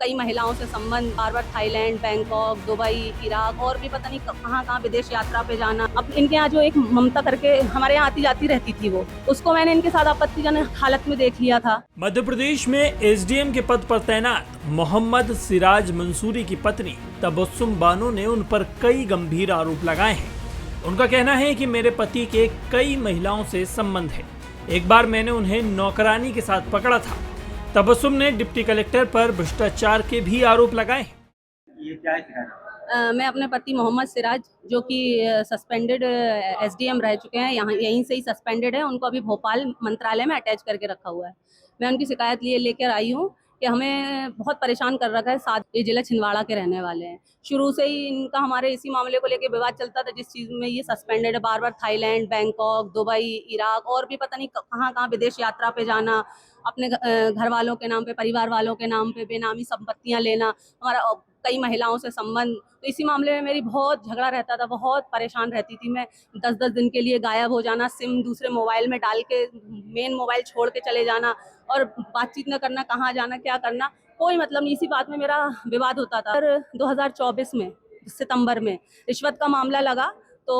कई महिलाओं से संबंध, बार बार थाईलैंड, बैंकॉक, दुबई, इराक और भी पता नहीं कहाँ कहाँ विदेश यात्रा पे जाना। अब इनके यहाँ जो एक ममता करके हमारे यहाँ आती जाती रहती थी, वो उसको मैंने इनके साथ आपत्तिजनक हालत में देख लिया था। मध्य प्रदेश में एसडीएम के पद पर तैनात मोहम्मद सिराज मंसूरी की पत्नी तबस्सुम बानो ने उन पर कई गंभीर आरोप लगाए हैं। उनका कहना है कि मेरे पति के कई महिलाओं से संबंध है। एक बार मैंने उन्हें नौकरानी के साथ पकड़ा था। तबस्सुम ने डिप्टी कलेक्टर पर भ्रष्टाचार के भी आरोप लगाए। ये क्या है? मैं अपने पति मोहम्मद सिराज, जो कि सस्पेंडेड एसडीएम रह चुके हैं, यहाँ यहीं से ही सस्पेंडेड है, उनको अभी भोपाल मंत्रालय में अटैच करके रखा हुआ है। मैं उनकी शिकायत लेकर आई हूँ कि हमें बहुत परेशान कर रखा है। साथ ये जिला छिंदवाड़ा के रहने वाले हैं। शुरू से ही इनका हमारे इसी मामले को लेकर विवाद चलता था, जिस चीज़ में ये सस्पेंडेड है। बार बार थाईलैंड, बैंकॉक, दुबई, इराक और भी पता नहीं कहाँ कहाँ विदेश यात्रा पे जाना, अपने घर वालों के नाम पे, परिवार वालों के नाम पे बेनामी संपत्तियाँ लेना, हमारा कई महिलाओं से संबंध। तो इसी मामले में मेरी बहुत झगड़ा रहता था, बहुत परेशान रहती थी मैं। 10-10 दिन के लिए गायब हो जाना, सिम दूसरे मोबाइल में डाल के मेन मोबाइल छोड़ के चले जाना और बातचीत न करना, कहाँ जाना, क्या करना, कोई मतलब नहीं। इसी बात में मेरा विवाद होता था। 2024 में सितंबर में रिश्वत का मामला लगा, तो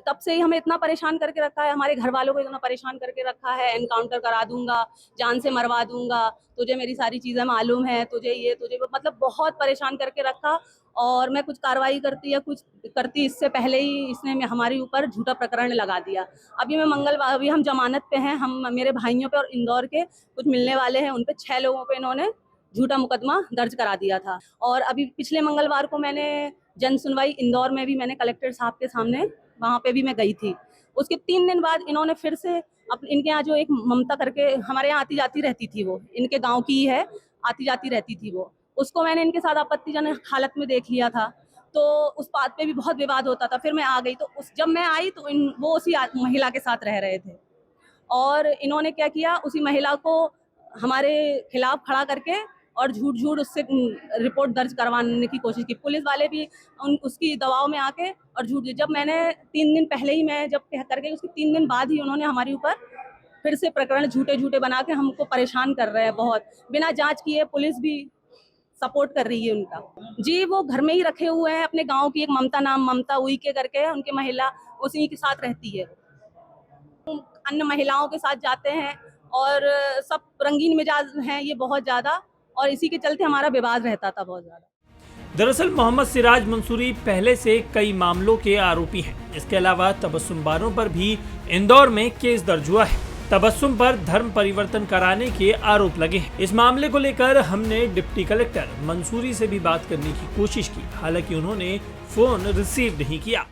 तब से ही हमें इतना परेशान करके रखा है, हमारे घर वालों को इतना परेशान करके रखा है। एनकाउंटर करा दूंगा, जान से मरवा दूंगा, तुझे मेरी सारी चीज़ें मालूम है, तुझे ये तुझे वो, मतलब बहुत परेशान करके रखा। और मैं कुछ कार्रवाई करती या कुछ करती इससे पहले ही इसने हमारे ऊपर झूठा प्रकरण लगा दिया। अभी हम जमानत पे हैं। हम मेरे भाइयों पे और इंदौर के कुछ मिलने वाले हैं, उन पे 6 लोगों पे इन्होंने झूठा मुकदमा दर्ज करा दिया था। और अभी पिछले मंगलवार को मैंने जन सुनवाई इंदौर में भी मैंने कलेक्टर साहब के सामने, वहाँ पे भी मैं गई थी। उसके 3 दिन बाद इन्होंने फिर से इनके यहाँ जो एक ममता करके हमारे यहाँ आती जाती रहती थी, वो इनके गांव की ही है, आती जाती रहती थी वो, उसको मैंने इनके साथ आपत्तिजनक हालत में देख लिया था। तो उस बात पे भी बहुत विवाद होता था। फिर मैं आ गई, तो जब मैं आई तो वो उसी महिला के साथ रह रहे थे और इन्होंने क्या किया, उसी महिला को हमारे खिलाफ खड़ा करके और झूठ उससे रिपोर्ट दर्ज करवाने की कोशिश की। पुलिस वाले भी उसकी दबाव में आके और झूठ, जब मैंने 3 दिन पहले ही मैं जब करके उसके 3 दिन बाद ही उन्होंने हमारे ऊपर फिर से प्रकरण झूठे बना के हमको परेशान कर रहे हैं बहुत, बिना जांच किए। पुलिस भी सपोर्ट कर रही है उनका। जी, वो घर में ही रखे हुए हैं। अपने गांव की एक ममता उइके करके है, उनकी महिला उसी के साथ रहती है। अन्य महिलाओं के साथ जाते हैं और सब रंगीन मिजाज हैं ये बहुत ज़्यादा, और इसी के चलते हमारा विवाद रहता था बहुत ज़्यादा। दरअसल मोहम्मद सिराज मंसूरी पहले से कई मामलों के आरोपी हैं। इसके अलावा तबस्सुम बानो पर भी इंदौर में केस दर्ज हुआ है। तबस्सुम पर धर्म परिवर्तन कराने के आरोप लगे हैं। इस मामले को लेकर हमने डिप्टी कलेक्टर मंसूरी से भी बात करने की कोशिश की, हालांकि उन्होंने फोन रिसीव नहीं किया।